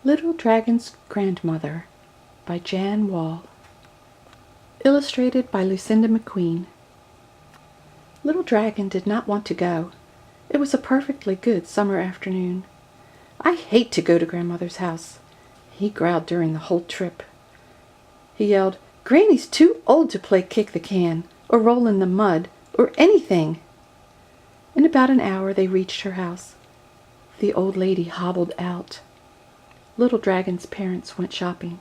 Little Dragon's Grandmother by Jan Wall. Illustrated by Lucinda McQueen. Little Dragon did not want to go. It was a perfectly good summer afternoon. "I hate to go to Grandmother's house," he growled during the whole trip. He yelled, "Granny's too old to play kick the can, or roll in the mud, or anything." In about an hour they reached her house. The old lady hobbled out. Little Dragon's parents went shopping.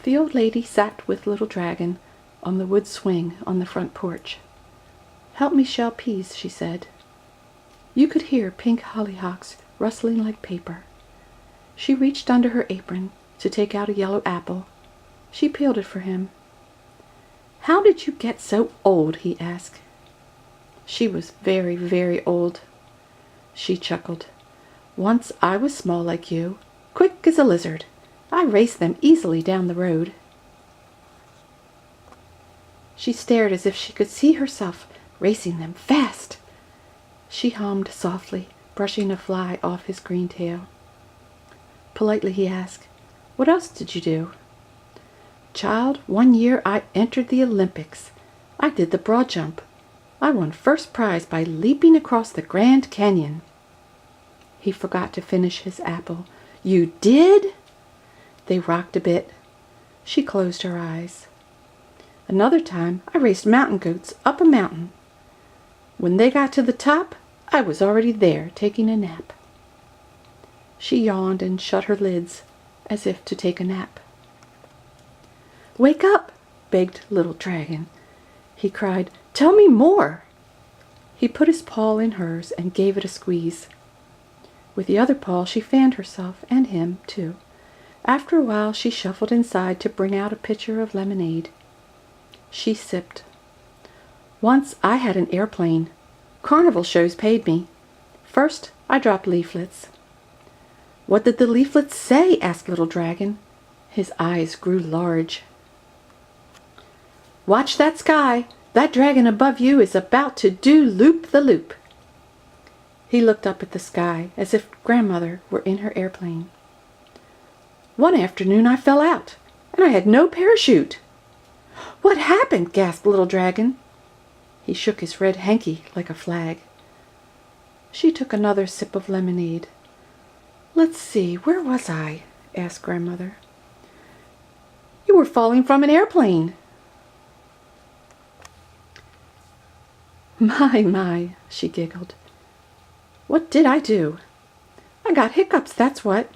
The old lady sat with Little Dragon on the wood swing on the front porch. "Help me shell peas," she said. You could hear pink hollyhocks rustling like paper. She reached under her apron to take out a yellow apple. She peeled it for him. "How did you get so old?" he asked. She was very, very old. She chuckled. "Once I was small like you, quick as a lizard. I raced them easily down the road." She stared as if she could see herself racing them fast. She hummed softly, brushing a fly off his green tail. Politely he asked, "What else did you do?" "Child, one year I entered the Olympics. I did the broad jump. I won first prize by leaping across the Grand Canyon." He forgot to finish his apple. "You did?" They rocked a bit. She closed her eyes. "Another time I raced mountain goats up a mountain. When they got to the top, I was already there taking a nap." She yawned and shut her lids as if to take a nap. "Wake up," begged Little Dragon. He cried, "Tell me more." He put his paw in hers and gave it a squeeze. With the other paw she fanned herself, and him, too. After a while she shuffled inside to bring out a pitcher of lemonade. She sipped. "Once I had an airplane. Carnival shows paid me. First I dropped leaflets." "What did the leaflets say?" asked Little Dragon. His eyes grew large. "Watch that sky. That dragon above you is about to do loop-the-loop." He looked up at the sky as if Grandmother were in her airplane. "One afternoon I fell out, and I had no parachute." "What happened?" gasped Little Dragon. He shook his red hanky like a flag. She took another sip of lemonade. "Let's see, where was I?" asked Grandmother. "You were falling from an airplane." My, she giggled. "What did I do? I got hiccups, that's what.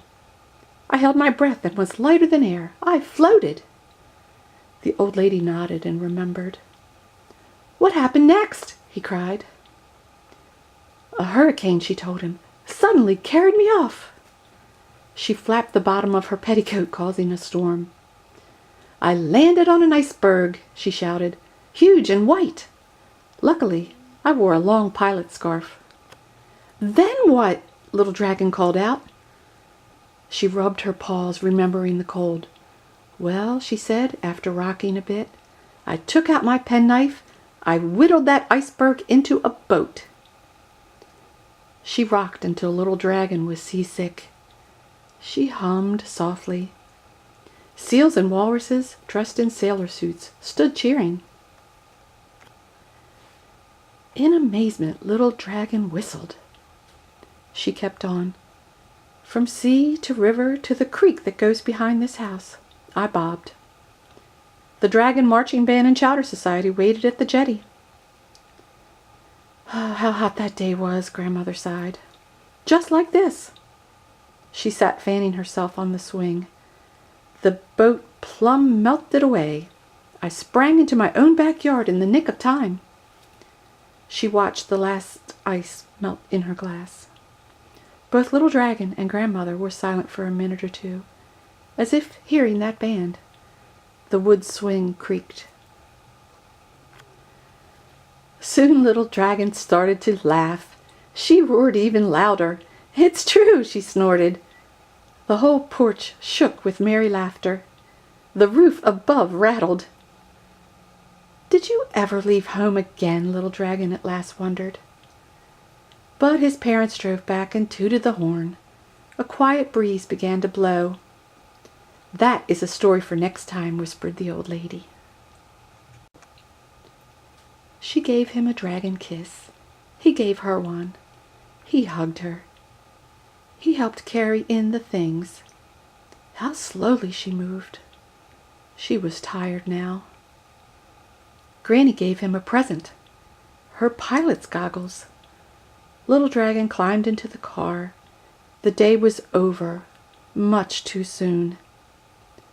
I held my breath and was lighter than air. I floated." The old lady nodded and remembered. "What happened next?" he cried. "A hurricane," she told him, "suddenly carried me off." She flapped the bottom of her petticoat, causing a storm. "I landed on an iceberg," she shouted, "huge and white. Luckily, I wore a long pilot scarf." "Then what?" Little Dragon called out. She rubbed her paws, remembering the cold. "Well," she said, after rocking a bit, "I took out my penknife. I whittled that iceberg into a boat." She rocked until Little Dragon was seasick. She hummed softly. Seals and walruses, dressed in sailor suits, stood cheering. In amazement, Little Dragon whistled. She kept on. "From sea to river to the creek that goes behind this house, I bobbed. The Dragon Marching Band and Chowder Society waited at the jetty." "Oh, how hot that day was," Grandmother sighed. "Just like this." She sat fanning herself on the swing. "The boat plumb melted away. I sprang into my own backyard in the nick of time." She watched the last ice melt in her glass. Both Little Dragon and Grandmother were silent for a minute or two, as if hearing that band. The wood swing creaked. Soon Little Dragon started to laugh. She roared even louder. "It's true," she snorted. The whole porch shook with merry laughter. The roof above rattled. "Did you ever leave home again?" Little Dragon at last wondered. But his parents drove back and tooted the horn. A quiet breeze began to blow. "That is a story for next time," whispered the old lady. She gave him a dragon kiss. He gave her one. He hugged her. He helped carry in the things. How slowly she moved. She was tired now. Granny gave him a present. Her pilot's goggles. Little Dragon climbed into the car. The day was over, much too soon.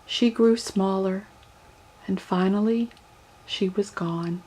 She grew smaller, and finally she was gone.